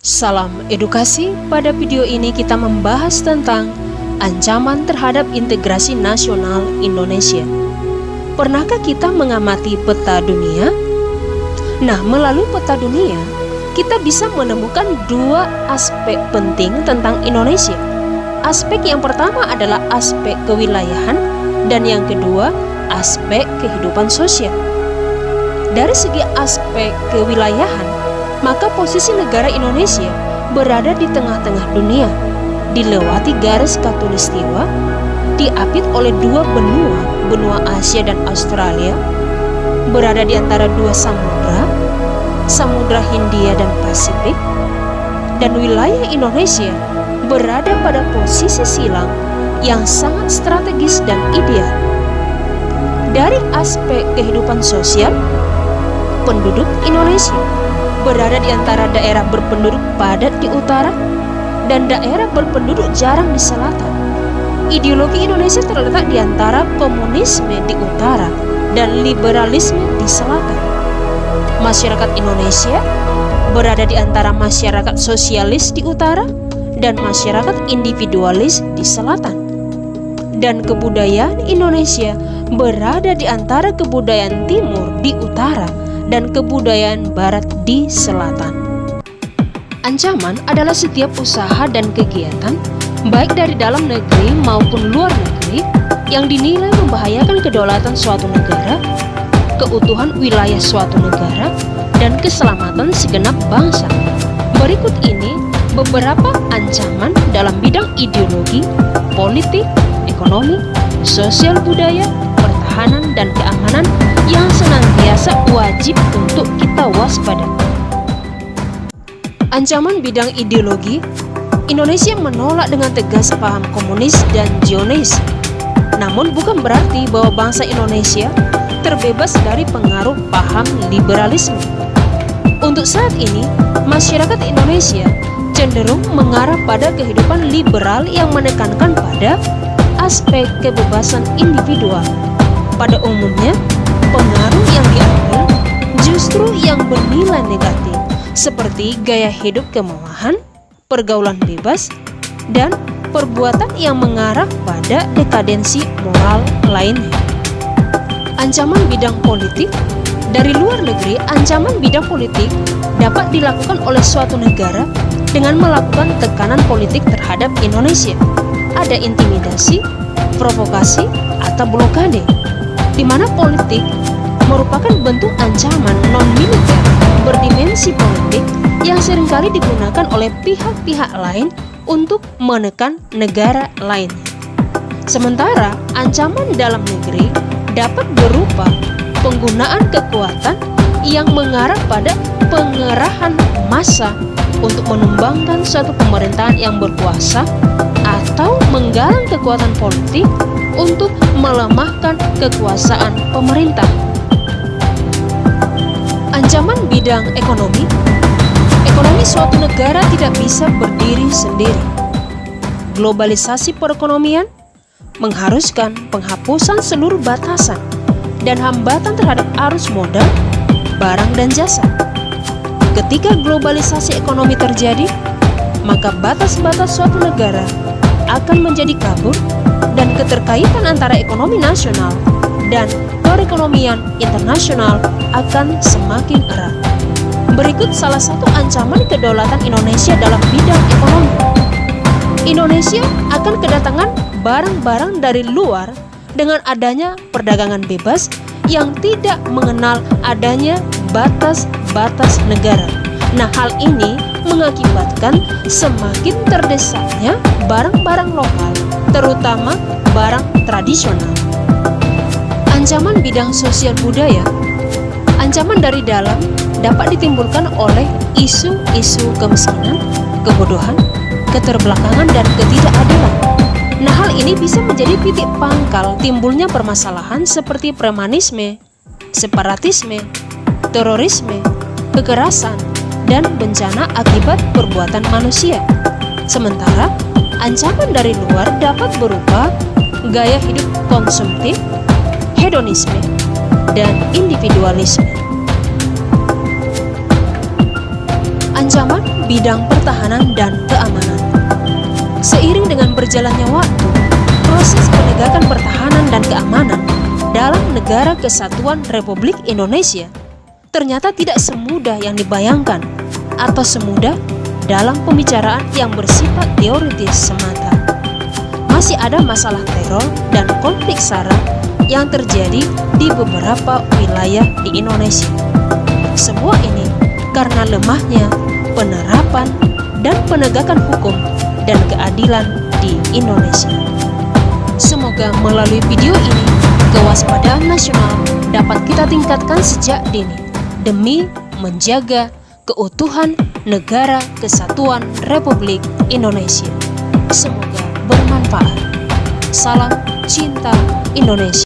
Salam edukasi, pada video ini kita membahas tentang ancaman terhadap integrasi nasional Indonesia. Pernahkah kita mengamati peta dunia? Nah, melalui peta dunia, kita bisa menemukan dua aspek penting tentang Indonesia. Aspek yang pertama adalah aspek kewilayahan, dan yang kedua, aspek kehidupan sosial. Dari segi aspek kewilayahan, maka posisi negara Indonesia berada di tengah-tengah dunia, dilewati garis khatulistiwa, diapit oleh dua benua Asia dan Australia, berada di antara dua samudra Hindia dan Pasifik, dan wilayah Indonesia berada pada posisi silang yang sangat strategis dan ideal. Dari aspek kehidupan sosial, penduduk Indonesia berada di antara daerah berpenduduk padat di utara dan daerah berpenduduk jarang di selatan. Ideologi Indonesia terletak di antara komunisme di utara dan liberalisme di selatan. Masyarakat Indonesia berada di antara masyarakat sosialis di utara dan masyarakat individualis di selatan. Dan kebudayaan Indonesia berada di antara kebudayaan timur di utara dan kebudayaan barat di selatan. Ancaman adalah setiap usaha dan kegiatan, baik dari dalam negeri maupun luar negeri, yang dinilai membahayakan kedaulatan suatu negara, keutuhan wilayah suatu negara, dan keselamatan segenap bangsa. Berikut ini beberapa ancaman dalam bidang ideologi, politik, ekonomi, sosial budaya, pertahanan, dan keamanan yang senantiasa wajib untuk kita waspada. Ancaman bidang ideologi, Indonesia menolak dengan tegas paham komunis dan Zionis. Namun bukan berarti bahwa bangsa Indonesia terbebas dari pengaruh paham liberalisme. Untuk saat ini, masyarakat Indonesia cenderung mengarah pada kehidupan liberal yang menekankan pada aspek kebebasan individual. Pada umumnya, pengaruh yang diambil justru yang bernilai negatif, seperti gaya hidup kemewahan, pergaulan bebas, dan perbuatan yang mengarah pada dekadensi moral lainnya. Ancaman bidang politik, dari luar negeri, ancaman bidang politik dapat dilakukan oleh suatu negara dengan melakukan tekanan politik terhadap Indonesia. Ada intimidasi, provokasi, atau blokade, di mana politik merupakan bentuk ancaman non-militer berdimensi politik yang seringkali digunakan oleh pihak-pihak lain untuk menekan negara lainnya. Sementara ancaman dalam negeri dapat berupa penggunaan kekuatan yang mengarah pada pengerahan massa untuk menumbangkan suatu pemerintahan yang berkuasa atau menggalang kekuatan politik untuk melemahkan kekuasaan pemerintah. Ancaman bidang ekonomi, ekonomi suatu negara tidak bisa berdiri sendiri. Globalisasi perekonomian mengharuskan penghapusan seluruh batasan dan hambatan terhadap arus modal, barang, dan jasa. Ketika globalisasi ekonomi terjadi, maka batas-batas suatu negara akan menjadi kabur dan keterkaitan antara ekonomi nasional dan perekonomian internasional akan semakin erat. Berikut salah satu ancaman kedaulatan Indonesia dalam bidang ekonomi. Indonesia akan kedatangan barang-barang dari luar dengan adanya perdagangan bebas yang tidak mengenal adanya batas-batas negara. Nah, hal ini mengakibatkan semakin terdesaknya barang-barang lokal, terutama barang tradisional. Ancaman bidang sosial budaya, ancaman dari dalam dapat ditimbulkan oleh isu-isu kemiskinan, kebodohan, keterbelakangan, dan ketidakadilan. Nah, hal ini bisa menjadi titik pangkal timbulnya permasalahan seperti premanisme, separatisme, terorisme, kekerasan, dan bencana akibat perbuatan manusia. Sementara, ancaman dari luar dapat berupa gaya hidup konsumtif, hedonisme, dan individualisme. ancaman bidang pertahanan dan keamanan. Seiring dengan berjalannya waktu, proses penegakan pertahanan dan keamanan dalam Negara Kesatuan Republik Indonesia ternyata tidak semudah yang dibayangkan atau semudah dalam pembicaraan yang bersifat teoritis semata. Masih ada masalah teror dan konflik SARA yang terjadi di beberapa wilayah di Indonesia. Semua ini karena lemahnya penerapan dan penegakan hukum dan keadilan di Indonesia. Semoga melalui video ini, kewaspadaan nasional dapat kita tingkatkan sejak dini demi menjaga keutuhan Negara Kesatuan Republik Indonesia. Semoga bermanfaat. Salam cinta Indonesia.